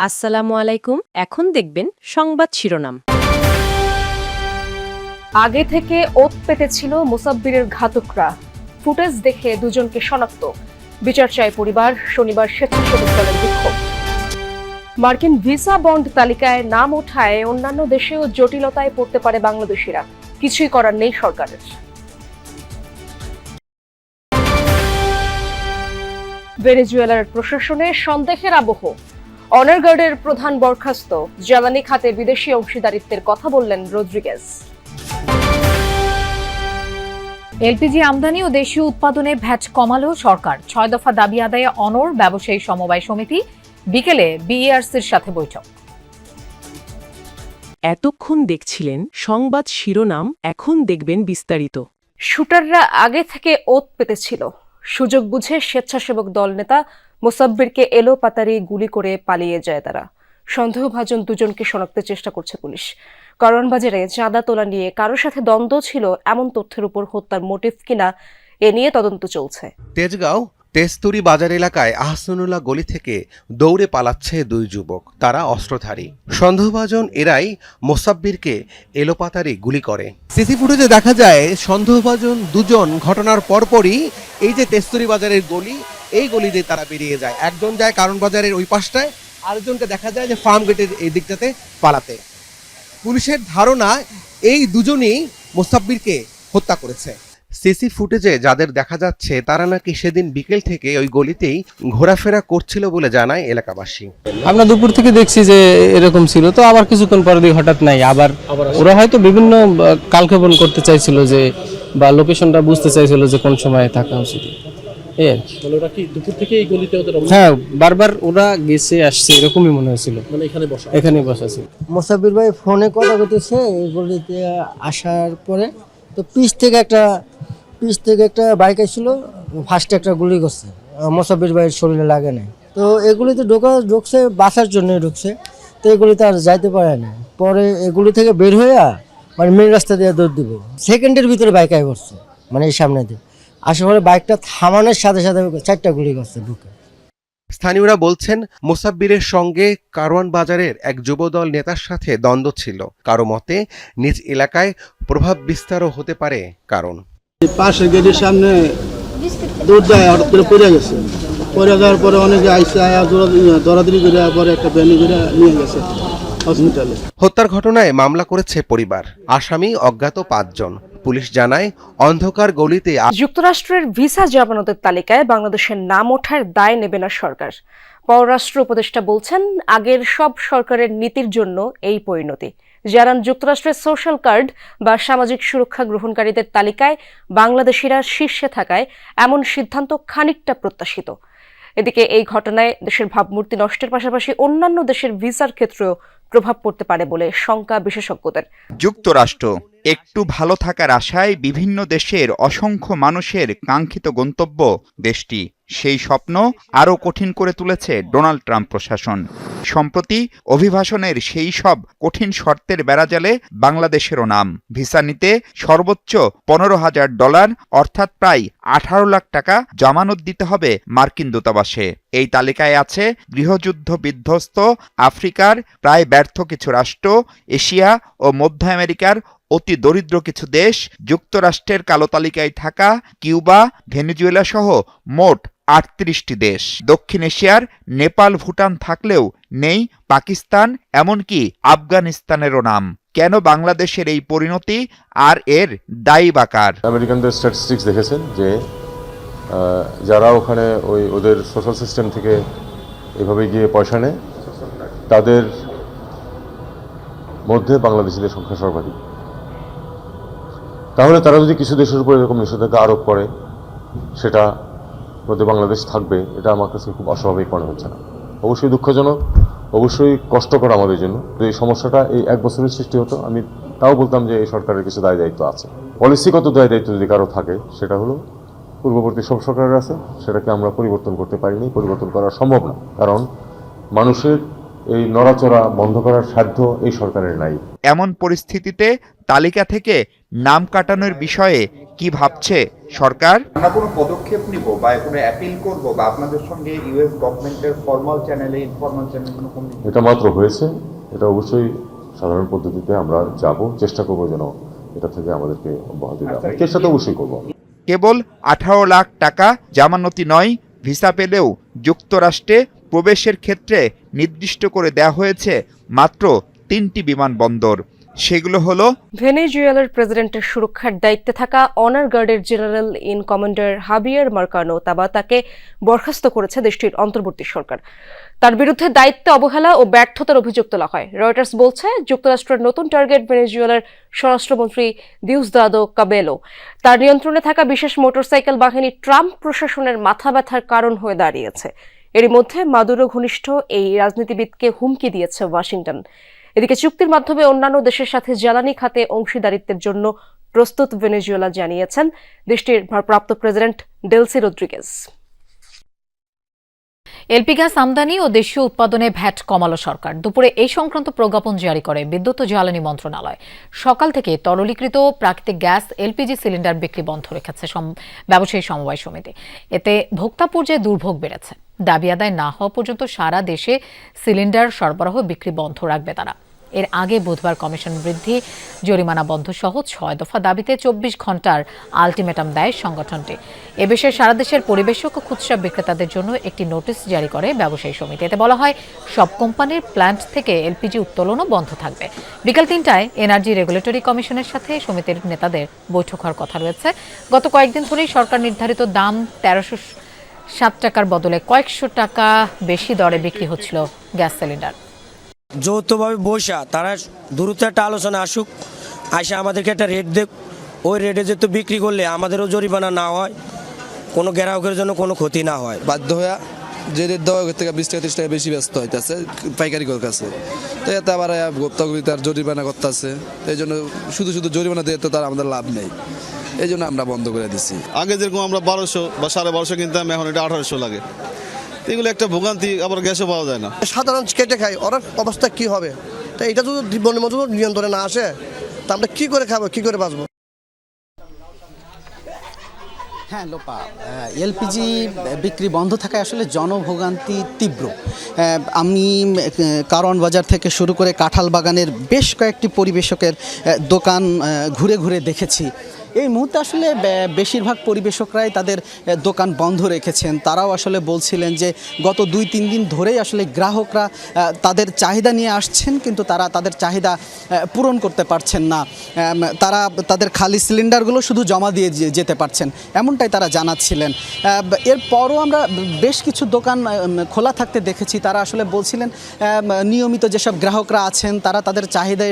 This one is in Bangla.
আসসালামু আলাইকুম। এখন দেখবেন সংবাদ শিরোনাম। আগে থেকে ওত পেতেছিল মুসাব্বিরের ঘাতকরা, ফুটেজ দেখে দুজনকে শনাক্ত, বিচার চায় পরিবার। শনিবার স্বেচ্ছাসেবক দলের বিক্ষোভ। মার্কিন ভিসা বন্ড তালিকায় নাম ওঠায় অন্যান্য দেশেও জটিলতায় পড়তে পারে বাংলাদেশিরা, কিছুই করার নেই সরকারের। ভেনেজুয়েলার প্রশাসনে সন্দেহের আবহ, অনার গার্ডের প্রধান বরখাস্ত, জ্বালানি খাতে বিদেশি অংশীদারিত্বের কথা বললেন রদ্রিগেজ। এলপিজি আমদানি ও দেশীয় উৎপাদনে ভ্যাট কমালো সরকার, 6 দফা দাবি আদায়ে অনর ব্যবসায়ী সমবায় সমিতি। বিকেলে বিইআরসির সাথে বৈঠক। এতক্ষণ দেখছিলেন সংবাদ শিরোনাম, এখন দেখবেন বিস্তারিত। শুটাররা আগে থেকে ওত পেতেছিল, সুযোগ বুঝে স্বেচ্ছাসেবক দল নেতা মোসাব্বিরকে এলোপাতাড়ি গুলি করে পালিয়ে যায় তারা। সন্দেহভাজন দুজনকে শনাক্তের চেষ্টা করছে পুলিশ। কারওয়ান বাজারে চাঁদা তোলা নিয়ে কারোর সাথে দ্বন্দ্ব ছিল এমন তথ্যের উপর হত্যার মোটিভ কিনা এ নিয়ে তদন্ত চলছে। তেজগাঁও তেস্তুরি বাজার এলাকায় আহসানুল্লাহ গলি থেকে দৌড়ে পালাচ্ছে দুই যুবক। তারা অস্ত্রধারী। সন্দেহভাজন এরাই মোসাব্বিরকে এলোপাতাড়ি গুলি করে। সিসি ফুটেজে দেখা যায় সন্দেহভাজন দুজন ঘটনার পরপরই এই যে তেস্তুরি বাজারের গলি, এই গলি দিয়ে তারা বেরিয়ে যায়। একজন যায় কারণ বাজারের ওই পাশটায়, আরেকজনকে দেখা যায় যে ফার্ম গেটের এই দিকটাতে পালাতে। পুলিশের ধারণা এই দুজনই মোসাব্বিরকে হত্যা করেছে। সিসি ফুটেজে যাদের দেখা যাচ্ছে তারা নাকি সেদিন বিকেল থেকে ওই গলিতেই ঘোরাফেরা করছিল বলে জানায় এলাকাবাসী। আমরা দুপুর থেকে দেখছি যে এরকম ছিল, তো আবার কিছুক্ষণ পরে দেখি হঠাৎ নাই। আবার ওরা হয়তো বিভিন্ন কালক্ষেপণ করতে চাইছিল যে, বা লোকেশনটা বুঝতে চাইছিল যে কোন সময় থাকা উচিত। হ্যাঁ, বারবার ওরা গেছে আসছে এরকমই মনে হয়েছিল। এখানে বসা ছিল। মোসাব্বির ভাই ফোনে কথা বলতেছে এগুলিতে আসার পরে, তো পিছ থেকে একটা বাইক আসছিল, ফার্স্টে একটা গুলি করছে। মোসাব্বির ভাইয়ের শরীরে লাগে নাই, তো এগুলিতে ঢুকছে বাঁচার জন্য ঢুকছে, তো এগুলিতে আর যাইতে পারে না। পরে এগুলি থেকে বের হয়ে মানে মেন রাস্তা দিয়ে দৌড় দিব, সেকেন্ডের ভিতরে বাইক আয় করছে, মানে এই সামনে দিয়ে আসার পরে বাইকটা থামানোর সাথে সাথে 4টা গুলি করছে ঢুকে। স্থানীয়রা বলছেন মোসাব্বিরের সঙ্গে কারওয়ান বাজারের এক যুবদল নেতার সাথে দ্বন্দ্ব ছিল। কারো মতে নিজ এলাকায় প্রভাব বিস্তারও হতে পারে কারণ। পাশের গেটের সামনে দৌড় দেয়, হঠাৎ করে পড়ে গেছে। পড়ে যাওয়ার পরে অনেকে আইসে দৌড়াদৌড়ি করে পরে একটা ভ্যানে করে নিয়ে গেছে হসপিটালে। হত্যার ঘটনায় মামলা করেছে পরিবার। আসামি অজ্ঞাত 5 জন। পুলিশ জানায় অন্ধকার গলিতে যুক্তরাষ্ট্রের ভিসা জামানতের তালিকায় বাংলাদেশের নাম ওঠার দায় নেবে না সরকার। পররাষ্ট্র উপদেষ্টা বলছেন, আগের সব সরকারের নীতির জন্য এই পরিণতি। জানান, যুক্তরাষ্ট্রের সোশ্যাল কার্ড বা সামাজিক সুরক্ষা গ্রহণকারীদের তালিকায় বাংলাদেশিরা শীর্ষে থাকায় এমন সিদ্ধান্ত খানিকটা প্রত্যাশিত। এদিকে এই ঘটনায় দেশের ভাবমূর্তি নষ্টের পাশাপাশি অন্যান্য দেশের ভিসার ক্ষেত্রেও প্রভাব পড়তে পারে বলে শঙ্কা বিশেষজ্ঞদের। যুক্তরাষ্ট্র একটু ভালো থাকার আশায় বিভিন্ন দেশের অসংখ্য মানুষের কাঙ্ক্ষিত গন্তব্য দেশটি। সেই স্বপ্ন আরও কঠিন করে তুলেছে ডোনাল্ড ট্রাম্প প্রশাসন। সম্প্রতি অভিবাসনের সেই সব কঠিন শর্তের বেড়াজালে বাংলাদেশেরও নাম। ভিসা নিতে সর্বোচ্চ $15,000 অর্থাৎ প্রায় 18 লাখ টাকা জামানত দিতে হবে মার্কিন দূতাবাসে। এই তালিকায় আছে গৃহযুদ্ধ বিধ্বস্ত আফ্রিকার প্রায় ব্যর্থ কিছু রাষ্ট্র, এশিয়া ও মধ্য আমেরিকার অতি দরিদ্র কিছু দেশ, যুক্তরাষ্ট্রের কালো তালিকায় থাকা কিউবা, ভেনেজুয়েলা সহ মোট 38টি দেশ। দক্ষিণ এশিয়ার নেপাল, ভুটান থাকলেও নেই পাকিস্তান, এমনকি আফগানিস্তানেরও নাম। কেন বাংলাদেশের এই পরিণতি, আর এর দায়ী বা কার? আমেরিকানদের স্ট্যাটিস্টিক্স দেখেছেন যে যারা ওখানে ওদের সোশ্যাল সিস্টেম থেকে এভাবে গিয়ে পয়সা নেয়, তাদের মধ্যে বাংলাদেশিদের সংখ্যা সর্বাধিক। তাহলে তারা যদি কিছু দেশের উপর এরকম নিষেধাজ্ঞা আরোপ করে, সেটা মধ্যে বাংলাদেশ থাকবে, এটা আমার কাছে খুব অস্বাভাবিক মনে হচ্ছে না। অবশ্যই দুঃখজনক, অবশ্যই কষ্টকর আমাদের জন্য। এই সমস্যাটা এই 1 বছরের সৃষ্টি হতো, আমি তাও বলতাম যে এই সরকারের কিছু দায় দায়িত্ব আছে। পলিসিগত দায় দায়িত্ব যদি কারো থাকে, সেটা হলো পূর্ববর্তী সব সরকারের আছে, সেটাকে আমরা পরিবর্তন করতে পারিনি, পরিবর্তন করা সম্ভব না। কারণ মানুষের এই নড়াচড়া বন্ধ করার সাধ্য এই সরকারের নাই। এমন পরিস্থিতিতে তালিকা থেকে নাম কাটানোর বিষয়ে কি ভাবছে সরকার? আমরা কোনো পদক্ষেপ নিব বা কোনো অ্যাপিল করব বা আপনাদের সঙ্গে ইউএস গভর্নমেন্টের ফর্মাল চ্যানেলে ইনফর্মাল চ্যানেলে কোনো এটা মাত্র হয়েছে, এটা অবশ্যই সাধারণ পদ্ধতিতে আমরা যাব, চেষ্টা করবো যেন এটা থেকে আমাদেরকে অব্যাহতি দেওয়া হয়। চেষ্টা তো অবশ্যই করবো। কেবল 18 লাখ টাকা জামানতি নয়, ভিসা পেলেও যুক্তরাষ্ট্রে প্রবেশের ক্ষেত্রে নির্দিষ্ট করে দেওয়া হয়েছে মাত্র 3টি বিমানবন্দর। সেগুলো হলো ভেনেজুয়েলার প্রেসিডেন্টের সুরক্ষার দায়িত্বে থাকা অনার গার্ডের জেনারেল ইন কমান্ডার হাবিয়ার মার্কানো তাবাতাকে বরখাস্ত করেছে দেশটির অন্তর্বর্তী সরকার। তার বিরুদ্ধে দায়িত্ব অবহেলা ও ব্যর্থতার অভিযোগ তোলা হয়। রয়টার্স বলছে, যুক্তরাষ্ট্রের নতুন টার্গেট ভেনেজুয়েলার স্বরাষ্ট্রমন্ত্রী দিউসদাদো কাবেলো। তার নিয়ন্ত্রণে থাকা বিশেষ মোটরসাইকেল বাহিনী ট্রাম্প প্রশাসনের মাথা ব্যথার কারণ হয়ে দাঁড়িয়েছে। এরই মধ্যে মাদুরো ঘনিষ্ঠ এই রাজনীতিবিদকে হুমকি দিয়েছে ওয়াশিংটন। এদিকে চুক্তির মাধ্যমে অন্যান্য দেশের সাথে জ্বালানি খাতে অংশীদারিত্বের জন্য প্রস্তুত ভেনেজুয়েলা জানিয়েছেন দেশটির ভারপ্রাপ্ত president Delcy Rodriguez. LP gas আমদানি ও দেশীয় উৎপাদনে ভ্যাট কমালো সরকার। দুপুরে এই সংক্রান্ত প্রজ্ঞাপন জারি করে বিদ্যুৎ ও জ্বালানি মন্ত্রণালয়। সকাল থেকে তরলীকৃত প্রাকৃতিক গ্যাস এলপিজি সিলিন্ডার বিক্রি বন্ধ রেখেছে ব্যবসায়ী সমবায় সমিতি। এতে ভোক্তা পর্যায়ে দুর্ভোগ বেড়েছে। দাবি আদায় না হওয়া পর্যন্ত সারা দেশে সিলিন্ডার সরবরাহ বিক্রি বন্ধ রাখবে তারা। এর আগে বুধবার কমিশন বৃদ্ধি, জরিমানা বন্ধ সহ 6 দফা দাবিতে 24 ঘন্টার আলটিমেটাম দেয় সংগঠনটি। এ বিষয়ে সারা দেশের পরিবেশক ও খুচরা বিক্রেতাদের জন্য একটি নোটিশ জারি করে ব্যবসায়ী সমিতি। এতে বলা হয়, সব কোম্পানির প্ল্যান্ট থেকে এলপিজি উত্তোলনও বন্ধ থাকবে। বিকাল 3টায় এনার্জি রেগুলেটরি কমিশনের সাথে সমিতির নেতাদের বৈঠক হওয়ার কথা রয়েছে। গত কয়েকদিন ধরেই সরকার নির্ধারিত দাম 1307 টাকার বদলে কয়েকশো টাকা বেশি দরে বিক্রি হচ্ছিল গ্যাস সিলিন্ডার। যৌথভাবে বসা তারা দ্রুত একটা আলোচনা আসুক, আসে আমাদেরকে একটা রেট দেখ, ওই রেটে যেহেতু বিক্রি করলে আমাদেরও জরিমানা না হয়, কোনো গ্রাহকের জন্য কোনো ক্ষতি না হয়। বাধ্য হয়ে যে রেট দেওয়া থেকে 20 টাকা 30 টাকা বেশি ব্যস্ত হইতেছে পাইকারি কাছে, তো এতে আবার ভোক্তাগুলি তার জরিমানা করতেছে। এই জন্য শুধু শুধু জরিমানা দিয়ে তো তার আমাদের লাভ নেই, এই জন্য আমরা বন্ধ করে দিচ্ছি। আগে যেরকম আমরা 1200 বা 1250 কিনতাম, এখন এটা 1800 লাগে। এগুলো একটা ভোগান্তি, আবার গ্যাসও পাওয়া যায় না। সাধারণ কেটে খাই, ওর অবস্থা কি হবে? তো এটা যদি বনের মতো নিয়ন্ত্রণে না আসে, তা আমরা কি করে খাবো, কি করে বাঁচবো? হ্যাঁ লোপা, এলপিজি বিক্রি বন্ধ থাকায় আসলে জনভোগান্তি তীব্র। আমি কারওয়ান বাজার থেকে শুরু করে কাঁঠাল বাগানের বেশ কয়েকটি পরিবেশকের দোকান ঘুরে ঘুরে দেখেছি। এই মুহূর্তে আসলে বেশিরভাগ পরিবেশকরাই তাদের দোকান বন্ধ রেখেছেন। তারাও আসলে বলছিলেন যে গত 2-3 দিন ধরেই আসলে গ্রাহকরা তাদের চাহিদা নিয়ে আসছেন, কিন্তু তারা তাদের চাহিদা পূরণ করতে পারছেন না। তারা তাদের খালি সিলিন্ডারগুলো শুধু জমা দিয়ে যেতে পারছেন, এমনটাই তারা জানাচ্ছিলেন। এরপরও আমরা বেশ কিছু দোকান খোলা থাকতে দেখেছি। তারা আসলে বলছিলেন নিয়মিত যেসব গ্রাহকরা আছেন তারা তাদের চাহিদা